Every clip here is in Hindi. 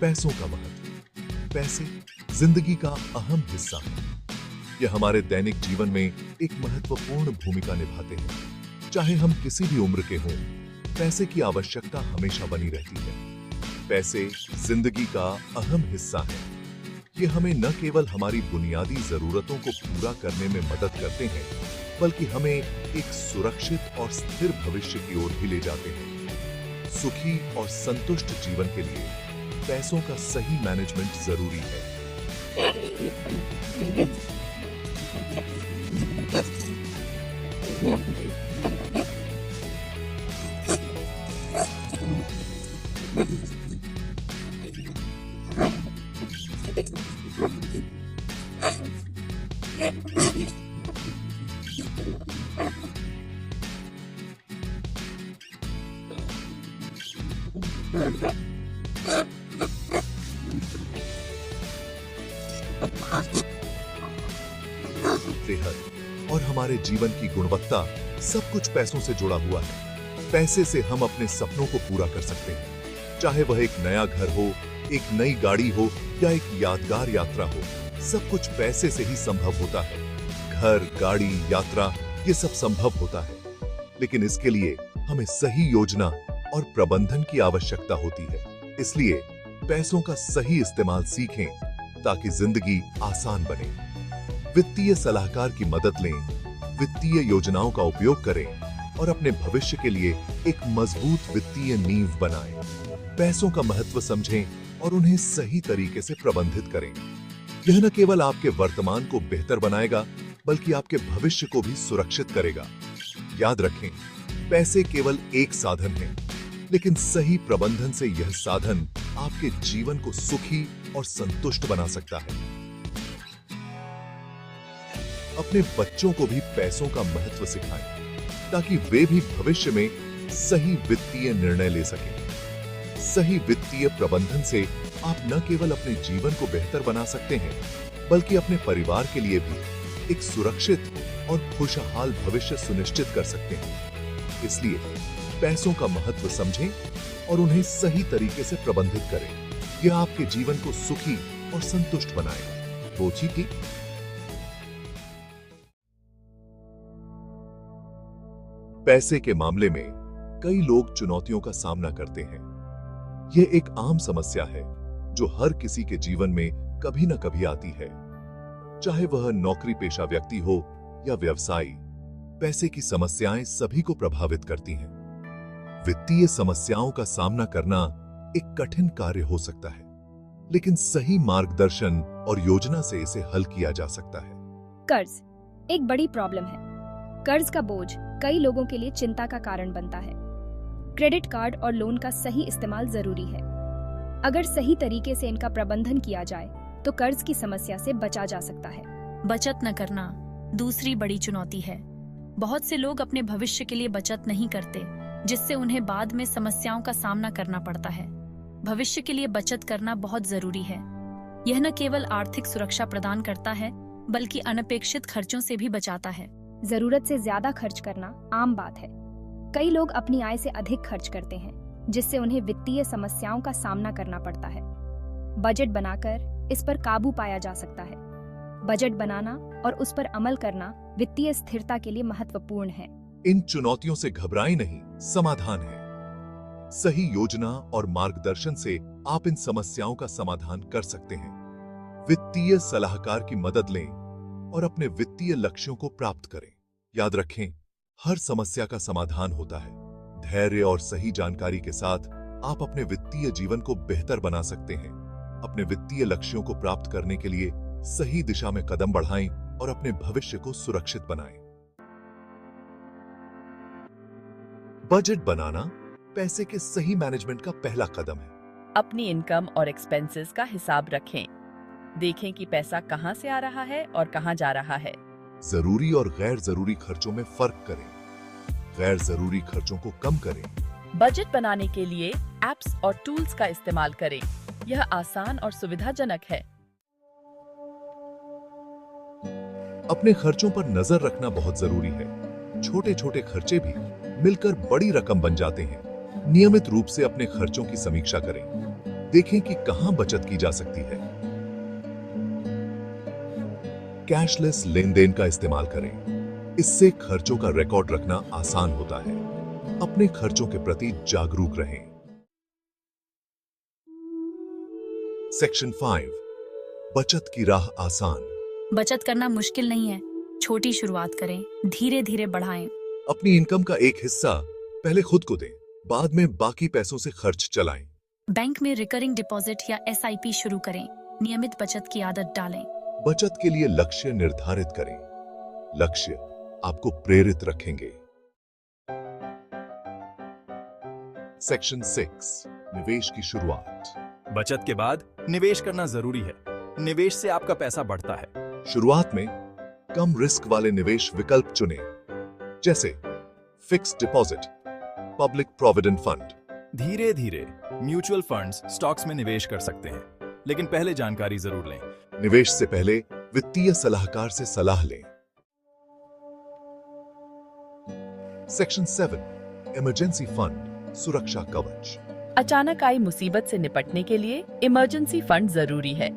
पैसों का महत्व। पैसे जिंदगी का अहम हिस्सा है। ये हमारे दैनिक जीवन में एक महत्वपूर्ण भूमिका निभाते हैं। चाहे हम किसी भी उम्र के हों, पैसे की आवश्यकता हमेशा बनी रहती है। पैसे जिंदगी का अहम हिस्सा है। ये हमें न केवल हमारी बुनियादी जरूरतों को पूरा करने में मदद करते हैं, बल्कि हमें एक सुरक्षित और स्थिर भविष्य की ओर भी ले जाते हैं। सुखी और संतुष्ट जीवन के लिए पैसों का सही मैनेजमेंट जरूरी है। सेहत और हमारे जीवन की गुणवत्ता सब कुछ पैसों से जुड़ा हुआ है। पैसे से हम अपने सपनों को पूरा कर सकते हैं, चाहे वह एक नया घर हो, एक नई गाड़ी हो या एक यादगार यात्रा हो। सब कुछ पैसे से ही संभव होता है। घर, गाड़ी, यात्रा, ये सब संभव होता है, लेकिन इसके लिए हमें सही योजना और प्रबंधन की आवश्यकता होती है। इसलिए पैसों का सही इस्तेमाल सीखें ताकि जिंदगी आसान बने। वित्तीय सलाहकार की मदद लें, वित्तीय योजनाओं का उपयोग करें और अपने भविष्य के लिए एक मजबूत वित्तीय नींव बनाएं। पैसों का महत्व समझें और उन्हें सही तरीके से प्रबंधित करें। यह न केवल आपके वर्तमान को बेहतर बनाएगा, बल्कि आपके भविष्य को भी सुरक्षित करेगा। याद रखें, पैसे केवल एक साधन है, लेकिन सही प्रबंधन से यह साधन आपके जीवन को सुखी और संतुष्ट बना सकता है। अपने बच्चों को भी पैसों का महत्व सिखाएं, ताकि वे भी भविष्य में सही वित्तीय निर्णय ले सकें। सही वित्तीय प्रबंधन से आप न केवल अपने जीवन को बेहतर बना सकते हैं, बल्कि अपने परिवार के लिए भी एक सुरक्षित और खुशहाल भविष्य सुनिश्चित कर सकते हैं। इसलिए पैसों का महत्व समझें और उन्हें सही तरीके से प्रबंधित करें। यह आपके जीवन को सुखी और संतुष्ट बनाएगा। सोची थी। पैसे के मामले में कई लोग चुनौतियों का सामना करते हैं। यह एक आम समस्या है जो हर किसी के जीवन में कभी न कभी आती है, चाहे वह नौकरी पेशा व्यक्ति हो या व्यवसायी। पैसे की समस्याएं सभी को प्रभावित करती हैं। वित्तीय समस्याओं का सामना करना एक कठिन कार्य हो सकता है, लेकिन सही मार्गदर्शन और योजना से इसे हल किया जा सकता है। कर्ज एक बड़ी प्रॉब्लम है। कर्ज का बोझ कई लोगों के लिए चिंता का कारण बनता है। क्रेडिट कार्ड और लोन का सही इस्तेमाल जरूरी है। अगर सही तरीके से इनका प्रबंधन किया जाए तो कर्ज की समस्या से बचा जा सकता है। बचत न करना दूसरी बड़ी चुनौती है। बहुत से लोग अपने भविष्य के लिए बचत नहीं करते, जिससे उन्हें बाद में समस्याओं का सामना करना पड़ता है। भविष्य के लिए बचत करना बहुत जरूरी है। यह न केवल आर्थिक सुरक्षा प्रदान करता है, बल्कि अनपेक्षित खर्चों से भी बचाता है। जरूरत से ज्यादा खर्च करना आम बात है। कई लोग अपनी आय से अधिक खर्च करते हैं, जिससे उन्हें वित्तीय समस्याओं का सामना करना पड़ता है। बजट बनाकर इस पर काबू पाया जा सकता है। बजट बनाना और उस पर अमल करना वित्तीय स्थिरता के लिए महत्वपूर्ण है। इन चुनौतियों से घबराएं नहीं, समाधान है। सही योजना और मार्गदर्शन से आप इन समस्याओं का समाधान कर सकते हैं। वित्तीय सलाहकार की मदद लें और अपने वित्तीय लक्ष्यों को प्राप्त करें। याद रखें, हर समस्या का समाधान होता है। धैर्य और सही जानकारी के साथ आप अपने वित्तीय जीवन को बेहतर बना सकते हैं। अपने वित्तीय लक्ष्यों को प्राप्त करने के लिए सही दिशा में कदम बढ़ाएं और अपने भविष्य को सुरक्षित बनाएं। बजट बनाना पैसे के सही मैनेजमेंट का पहला कदम है। अपनी इनकम और एक्सपेंसेस का हिसाब रखें। देखें कि पैसा कहां से आ रहा है और कहां जा रहा है। जरूरी और गैर जरूरी खर्चों में फर्क करें। गैर जरूरी खर्चों को कम करें। बजट बनाने के लिए एप्स और टूल्स का इस्तेमाल करें। यह आसान और सुविधाजनक है। अपने खर्चों पर नजर रखना बहुत जरूरी है। छोटे छोटे खर्चे भी मिलकर बड़ी रकम बन जाते हैं। नियमित रूप से अपने खर्चों की समीक्षा करें। देखें कि कहां बचत की जा सकती है। कैशलेस लेन देन का इस्तेमाल करें। इससे खर्चों का रिकॉर्ड रखना आसान होता है। अपने खर्चों के प्रति जागरूक रहें। सेक्शन 5, बचत की राह आसान। बचत करना मुश्किल नहीं है। छोटी शुरुआत करें, धीरे धीरे बढ़ाएं। अपनी इनकम का एक हिस्सा पहले खुद को दें, बाद में बाकी पैसों से खर्च चलाएं। बैंक में रिकरिंग डिपॉजिट या SIP शुरू करें। नियमित बचत की आदत डालें। बचत के लिए लक्ष्य निर्धारित करें। लक्ष्य आपको प्रेरित रखेंगे। सेक्शन 6, निवेश की शुरुआत। बचत के बाद निवेश करना जरूरी है। निवेश से आपका पैसा बढ़ता है। शुरुआत में कम रिस्क वाले निवेश विकल्प चुनें, जैसे fixed deposit, public provident fund. धीरे धीरे म्यूचुअल फंड्स, स्टॉक्स में निवेश कर सकते हैं, लेकिन पहले जानकारी जरूर लें। निवेश से पहले वित्तीय सलाहकार से सलाह लें। सेक्शन 7, इमरजेंसी फंड, सुरक्षा कवच। अचानक आई मुसीबत से निपटने के लिए इमरजेंसी फंड जरूरी है।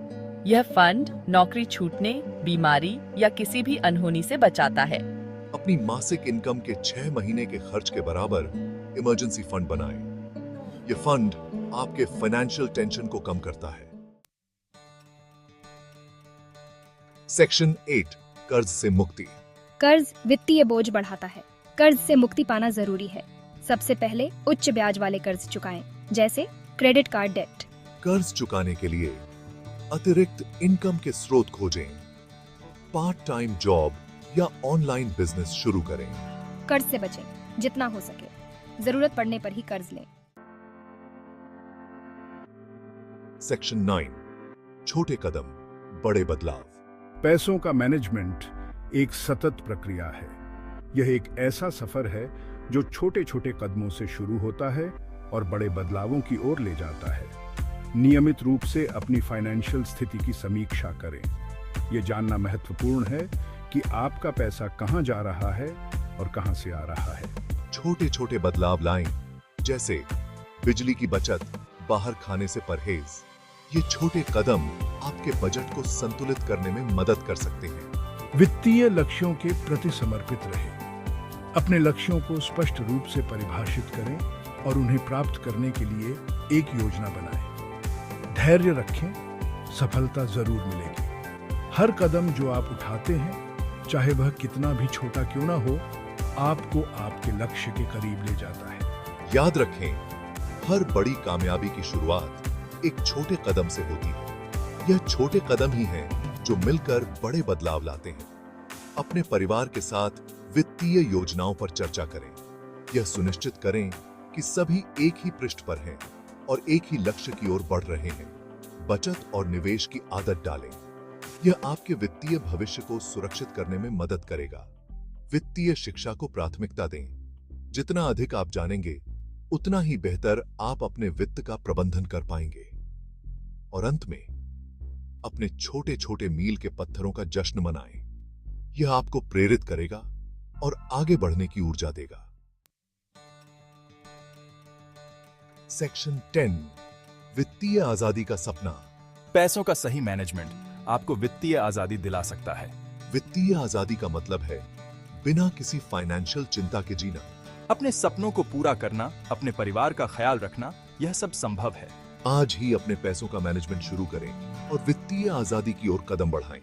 यह फंड नौकरी छूटने, बीमारी या किसी भी अनहोनी से बचाता है। अपनी मासिक इनकम के 6 महीने के खर्च के बराबर इमरजेंसी फंड बनाएं। यह फंड आपके फाइनेंशियल टेंशन को कम करता है। सेक्शन 8, कर्ज से मुक्ति। कर्ज वित्तीय बोझ बढ़ाता है। कर्ज से मुक्ति पाना जरूरी है। सबसे पहले उच्च ब्याज वाले कर्ज चुकाएं, जैसे क्रेडिट कार्ड डेट। कर्ज चुकाने के लिए अतिरिक्त इनकम के स्रोत खोजें। पार्ट टाइम जॉब या ऑनलाइन बिजनेस शुरू करें। कर्ज से बचें जितना हो सके। जरूरत पड़ने पर ही कर्ज लें। सेक्शन 9, छोटे कदम, बड़े बदलाव। पैसों का मैनेजमेंट एक सतत प्रक्रिया है। यह एक ऐसा सफर है जो छोटे छोटे कदमों से शुरू होता है और बड़े बदलावों की ओर ले जाता है। नियमित रूप से अपनी फाइनेंशियल स्थिति की समीक्षा करें। यह जानना महत्वपूर्ण है कि आपका पैसा कहां जा रहा है और कहां से आ रहा है। छोटे छोटे बदलाव लाएं, जैसे बिजली की बचत, बाहर खाने से परहेज। ये छोटे कदम आपके बजट को संतुलित करने में मदद कर सकते हैं। वित्तीय लक्ष्यों के प्रति समर्पित रहें। अपने लक्ष्यों को स्पष्ट रूप से परिभाषित करें और उन्हें प्राप्त करने के लिए एक योजना बनाएं। धैर्य रखें, सफलता जरूर मिलेगी। हर कदम जो आप उठाते हैं, चाहे वह कितना भी छोटा क्यों ना हो, आपको आपके लक्ष्य के करीब ले जाता है। याद रखें, हर बड़ी कामयाबी की शुरुआत एक छोटे कदम से होती है। यह छोटे कदम ही हैं जो मिलकर बड़े बदलाव लाते हैं। अपने परिवार के साथ वित्तीय योजनाओं पर चर्चा करें। यह सुनिश्चित करें कि सभी एक ही पृष्ठ पर हैं और एक ही लक्ष्य की ओर बढ़ रहे हैं। बचत और निवेश की आदत डालें। यह आपके वित्तीय भविष्य को सुरक्षित करने में मदद करेगा। वित्तीय शिक्षा को प्राथमिकता दें। जितना अधिक आप जानेंगे, उतना ही बेहतर आप अपने वित्त का प्रबंधन कर पाएंगे। और अंत में, अपने छोटे छोटे मील के पत्थरों का जश्न मनाएं। यह आपको प्रेरित करेगा और आगे बढ़ने की ऊर्जा देगा। सेक्शन 10, वित्तीय आजादी का सपना। पैसों का सही मैनेजमेंट आपको वित्तीय आजादी दिला सकता है। वित्तीय आजादी का मतलब है बिना किसी फाइनेंशियल चिंता के जीना। अपने सपनों को पूरा करना, अपने परिवार का ख्याल रखना, यह सब संभव है। आज ही अपने पैसों का मैनेजमेंट शुरू करें और वित्तीय आजादी की ओर कदम बढ़ाएं।